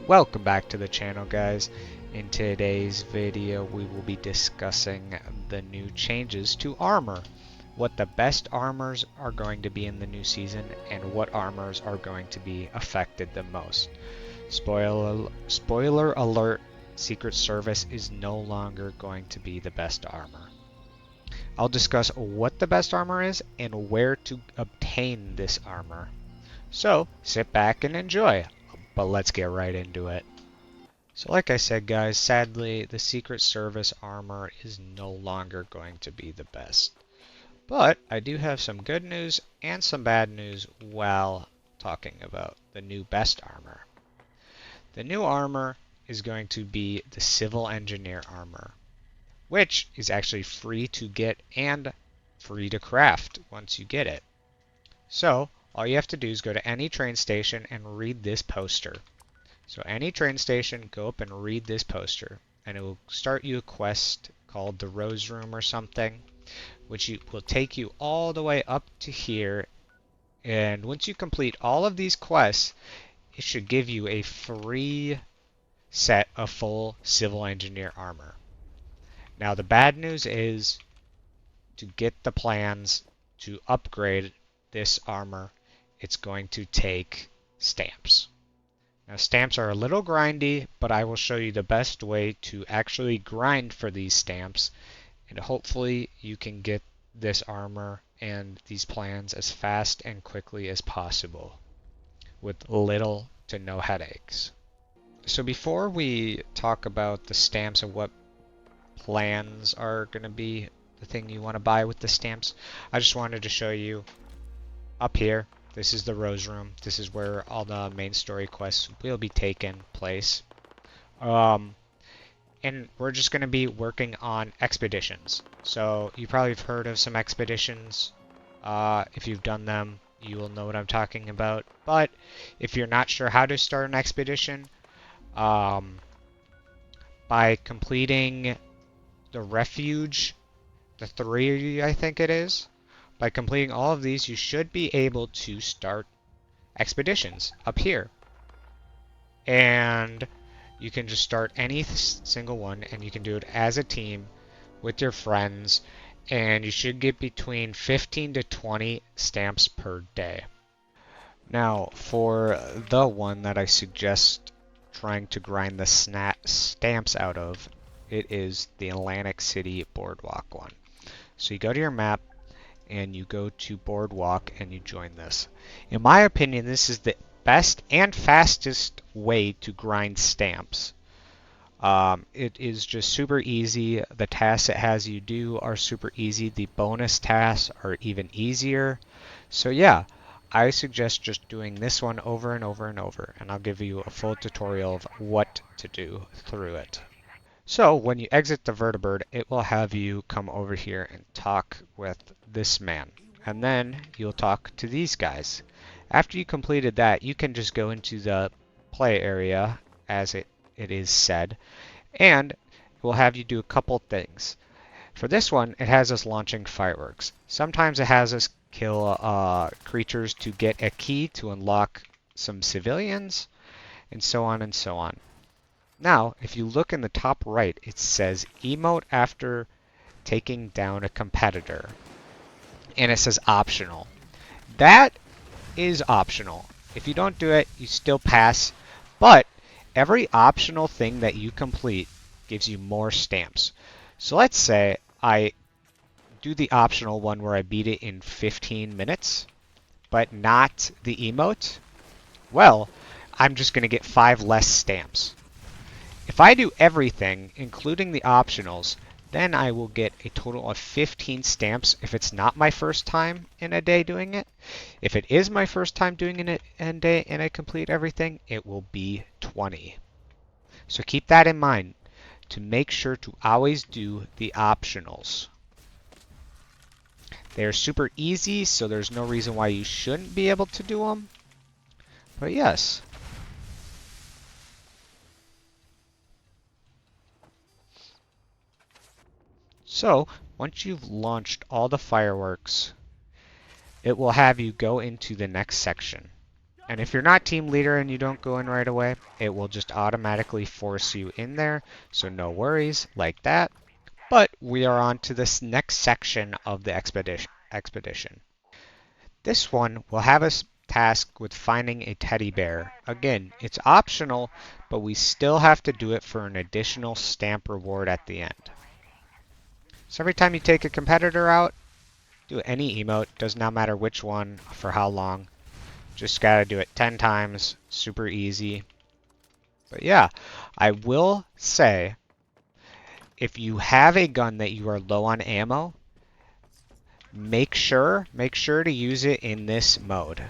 Welcome back to the channel, guys. In today's video we will be discussing the new changes to armor, what the best armors are going to be in the new season, and what armors are going to be affected the most. Spoiler alert, Secret Service is no longer going to be the best armor. I'll discuss what the best armor is and where to obtain this armor. So sit back and enjoy, but let's get right into it. So like I said, guys, sadly the Secret Service armor is no longer going to be the best. But I do have some good news and some bad news while talking about the new best armor. The new armor is going to be the Civil Engineer armor, which is actually free to get and free to craft once you get it. So all you have to do is go to any train station and read this poster. So any train station, go up and read this poster, and it will start you a quest called the Rose Room or something, which will take you all the way up to here. And once you complete all of these quests, it should give you a free set of full Civil Engineer armor. Now the bad news is, to get the plans to upgrade this armor, it's going to take stamps. Now stamps are a little grindy, but I will show you the best way to actually grind for these stamps, and hopefully you can get this armor and these plans as fast and quickly as possible with little to no headaches. So before we talk about the stamps and what plans are going to be the thing you want to buy with the stamps, I just wanted to show you up here. This is the Rose Room. This is where all the main story quests will be taking place. And we're just going to be working on expeditions. So you probably have heard of some expeditions. If you've done them, you will know what I'm talking about. But if you're not sure how to start an expedition, by completing the refuge, the 3 I think it is, by completing all of these, you should be able to start expeditions up here. And you can just start any single one, and you can do it as a team with your friends, and you should get between 15 to 20 stamps per day. Now, for the one that I suggest trying to grind the stamps out of, it is the Atlantic City Boardwalk one. So you go to your map, and you go to Boardwalk and you join this. In my opinion, this is the best and fastest way to grind stamps. It is just super easy. The tasks it has you do are super easy. The bonus tasks are even easier. So yeah, I suggest just doing this one over and over and over, and I'll give you a full tutorial of what to do through it. So when you exit the vertibird, it will have you come over here and talk with this man. And then you'll talk to these guys. After you completed that, you can just go into the play area, as it is said, and it will have you do a couple things. For this one, it has us launching fireworks. Sometimes it has us kill creatures to get a key to unlock some civilians, and so on and so on. Now, if you look in the top right, it says emote after taking down a competitor. And it says optional. That is optional. If you don't do it, you still pass. But every optional thing that you complete gives you more stamps. So let's say I do the optional one where I beat it in 15 minutes, but not the emote. Well, I'm just going to get 5 less stamps. If I do everything, including the optionals, then I will get a total of 15 stamps if it's not my first time in a day doing it. If it is my first time doing it in a day and I complete everything, it will be 20. So keep that in mind to make sure to always do the optionals. They're super easy, so there's no reason why you shouldn't be able to do them. But yes. So, once you've launched all the fireworks, it will have you go into the next section. And if you're not team leader and you don't go in right away, it will just automatically force you in there. So no worries like that. But we are on to this next section of the expedition. This one will have us tasked with finding a teddy bear. Again, it's optional, but we still have to do it for an additional stamp reward at the end. So every time you take a competitor out, do any emote, does not matter which one, for how long. Just gotta do it 10 times, super easy. But yeah, I will say, if you have a gun that you are low on ammo, make sure to use it in this mode.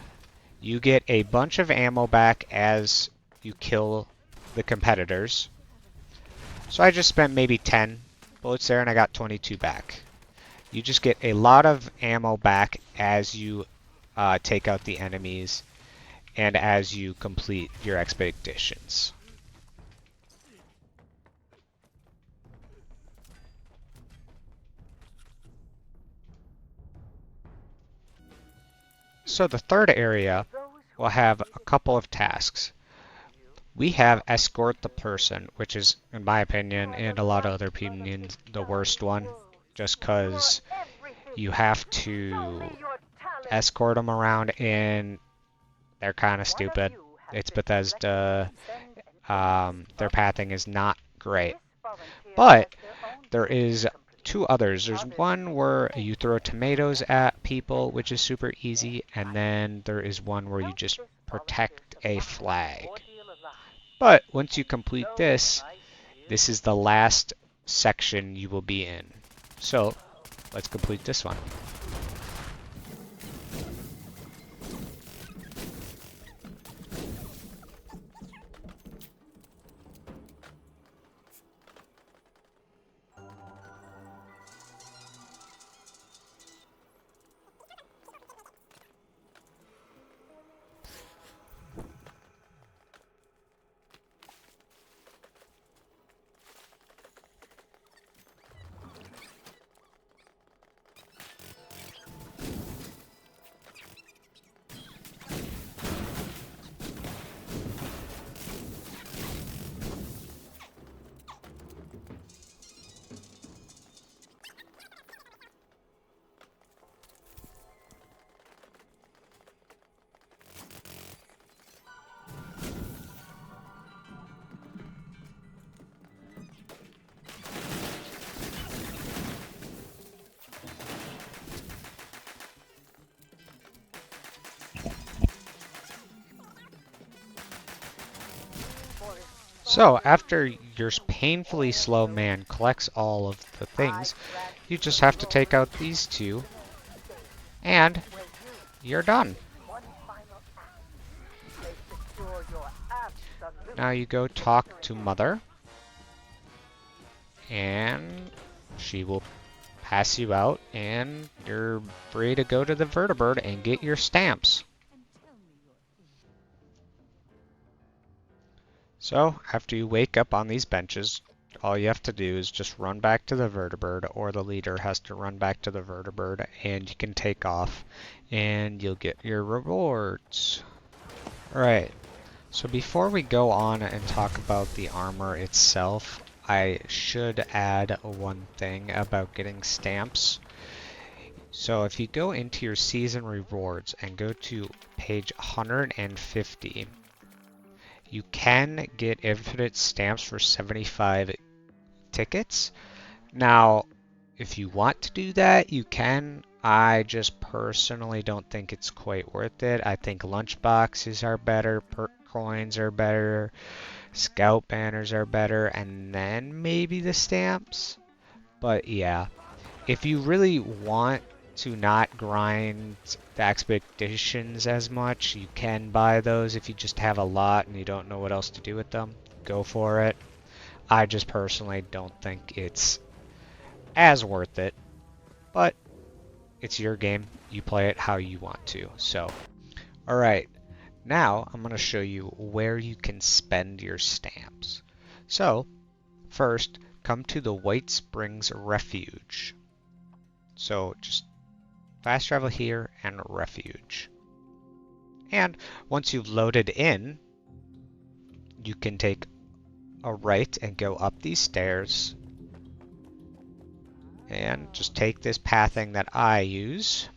You get a bunch of ammo back as you kill the competitors. So I just spent maybe 10 bullets there and I got 22 back. You just get a lot of ammo back as you take out the enemies and as you complete your expeditions. So the third area will have a couple of tasks. We have escort the person, which is, in my opinion, and a lot of other opinions, the worst one, just because you have to escort them around and they're kind of stupid. It's Bethesda. Their pathing is not great. But there is two others. There's one where you throw tomatoes at people, which is super easy, and then there is one where you just protect a flag. But once you complete this, this is the last section you will be in. So let's complete this one. So after your painfully slow man collects all of the things, you just have to take out these two, and you're done. Now you go talk to Mother, and she will pass you out, and you're free to go to the vertibird and get your stamps. So after you wake up on these benches, all you have to do is just run back to the vertibird, or the leader has to run back to the vertibird, and you can take off, and you'll get your rewards. Alright, so before we go on and talk about the armor itself, I should add one thing about getting stamps. So if you go into your season rewards and go to page 150, you can get infinite stamps for 75 tickets. Now, if you want to do that, you can. I just personally don't think it's quite worth it. I think lunch boxes are better, perk coins are better, scout banners are better, and then maybe the stamps. But yeah, if you really want to not grind the expeditions as much, you can buy those if you just have a lot and you don't know what else to do with them. Go for it. I just personally don't think it's as worth it, but it's your game. You play it how you want to. So, alright, now I'm going to show you where you can spend your stamps. So, first, come to the White Springs Refuge. So, just fast travel here and refuge. And once you've loaded in, you can take a right and go up these stairs. And just take this pathing that I use.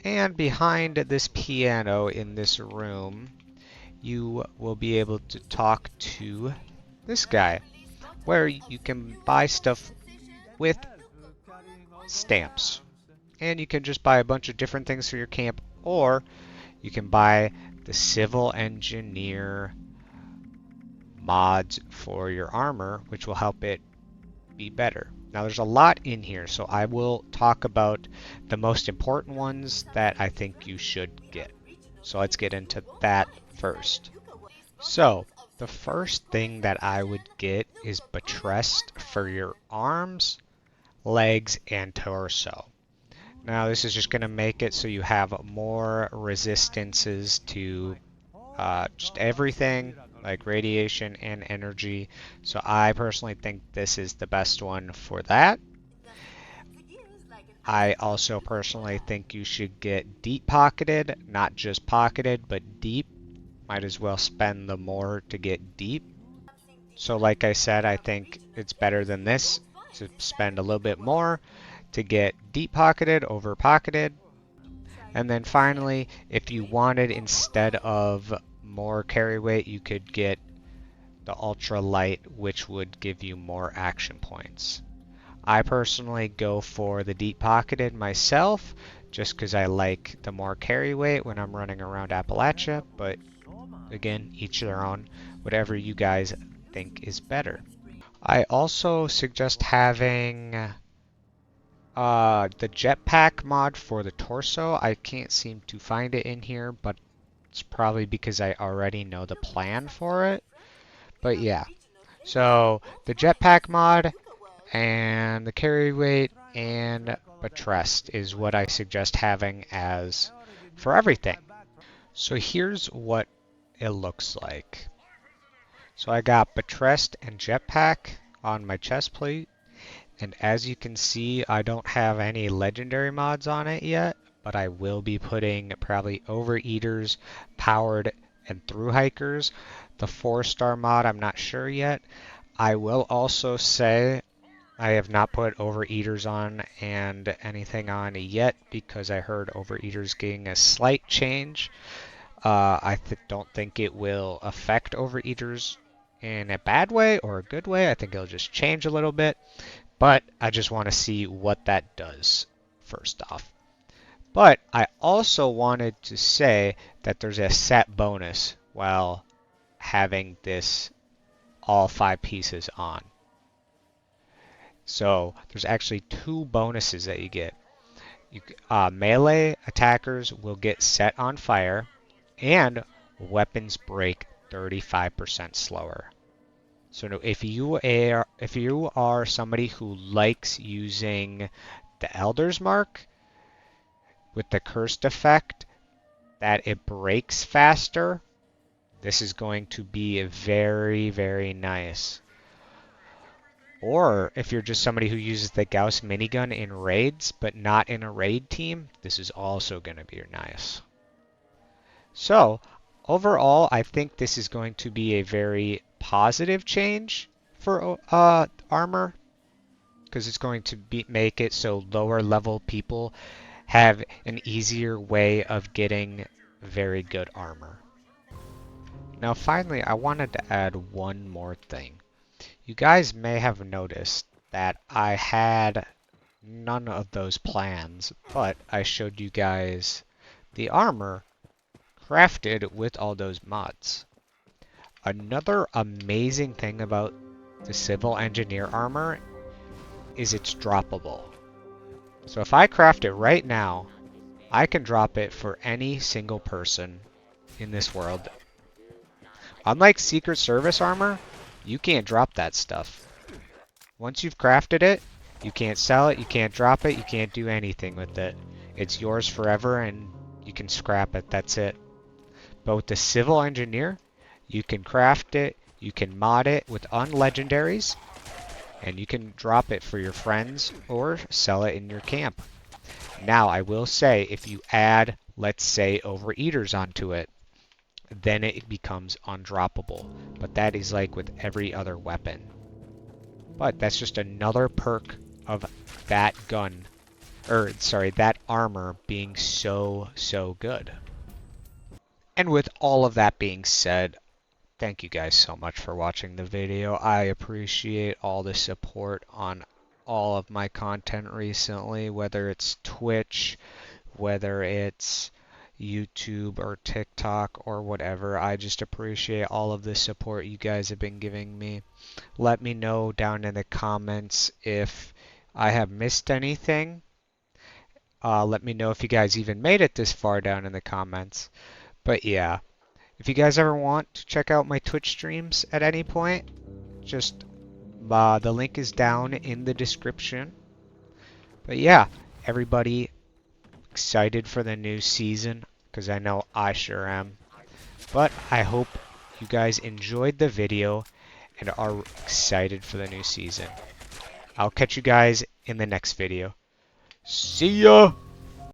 And behind this piano in this room, you will be able to talk to this guy, where you can buy stuff with stamps. And you can just buy a bunch of different things for your camp, or you can buy the civil engineer mods for your armor, which will help it be better. Now there's a lot in here, so I will talk about the most important ones that I think you should get. So let's get into that first. So the first thing that I would get is buttressed for your arms, legs, and torso. Now this is just going to make it so you have more resistances to just everything, like radiation and energy. So I personally think this is the best one for that. I also personally think you should get deep pocketed, not just pocketed, but deep. Might as well spend the more to get deep. So like I said, I think it's better than this to spend a little bit more to get deep pocketed over pocketed. And then finally, if you wanted, instead of more carry weight, you could get the ultra light, which would give you more action points. I personally go for the deep pocketed myself, just because I like the more carry weight when I'm running around Appalachia, but again, each their own, whatever you guys think is better. I also suggest having the jetpack mod for the torso. I can't seem to find it in here, but it's probably because I already know the plan for it. But yeah, so the jetpack mod and the carry weight and buttressed is what I suggest having as for everything. So here's what it looks like. So I got buttressed and jetpack on my chest plate. And as you can see, I don't have any legendary mods on it yet, but I will be putting probably overeaters, powered, and through hikers. The 4-star mod, I'm not sure yet. I will also say I have not put overeaters on and anything on yet because I heard overeaters getting a slight change. I don't think it will affect overeaters in a bad way or a good way. I think it'll just change a little bit. But I just want to see what that does first off. But I also wanted to say that there's a set bonus while having this all 5 pieces on. So there's actually 2 bonuses that you get. Melee attackers will get set on fire, and weapons break 35% slower. So if you are somebody who likes using the Elder's Mark with the cursed effect that it breaks faster, this is going to be very, very nice. Or if you're just somebody who uses the Gauss minigun in raids but not in a raid team, this is also going to be nice. So overall, I think this is going to be a very positive change for armor, because it's going to make it so lower level people have an easier way of getting very good armor. Now finally, I wanted to add one more thing. You guys may have noticed that I had none of those plans, but I showed you guys the armor crafted with all those mods. Another amazing thing about the civil engineer armor is it's droppable. So if I craft it right now, I can drop it for any single person in this world. Unlike Secret Service armor, you can't drop that stuff. Once you've crafted it, you can't sell it, you can't drop it, you can't do anything with it. It's yours forever and you can scrap it, that's it. But with the civil engineer, you can craft it, you can mod it with unlegendaries, and you can drop it for your friends or sell it in your camp. Now, I will say, if you add, let's say, overeaters onto it, then it becomes undroppable. But that is like with every other weapon. But that's just another perk of that gun, or sorry, that armor being so, so good. And with all of that being said, thank you guys so much for watching the video. I appreciate all the support on all of my content recently, whether it's Twitch, whether it's YouTube or TikTok or whatever. I just appreciate all of the support you guys have been giving me. Let me know down in the comments if I have missed anything. Let me know if you guys even made it this far down in the comments. But yeah, if you guys ever want to check out my Twitch streams at any point, just the link is down in the description. But yeah, everybody excited for the new season, because I know I sure am. But I hope you guys enjoyed the video and are excited for the new season. I'll catch you guys in the next video. See ya!